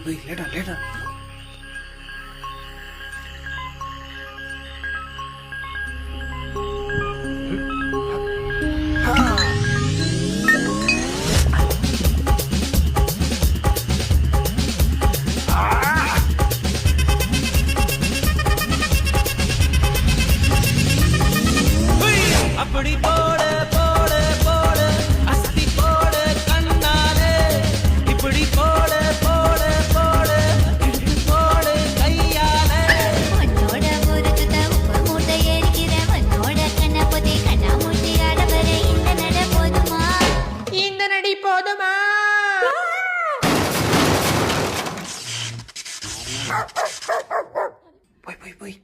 போய் லேட்டா லேட்டா. அப்படி போட போட போட அஸ்தி போட கண்ணாலே இப்படி போட போட போட இழுத்து போட கையாலே உன்னோட ஊருக்கு உப்பு மூட்டை ஏறிக்கிற உன்னோட கண்ண பொதி கண்ணா மூட்டி ஆடவர இந்த நட போதுமா இந்த நடி போதுமா? போய் போய் போய்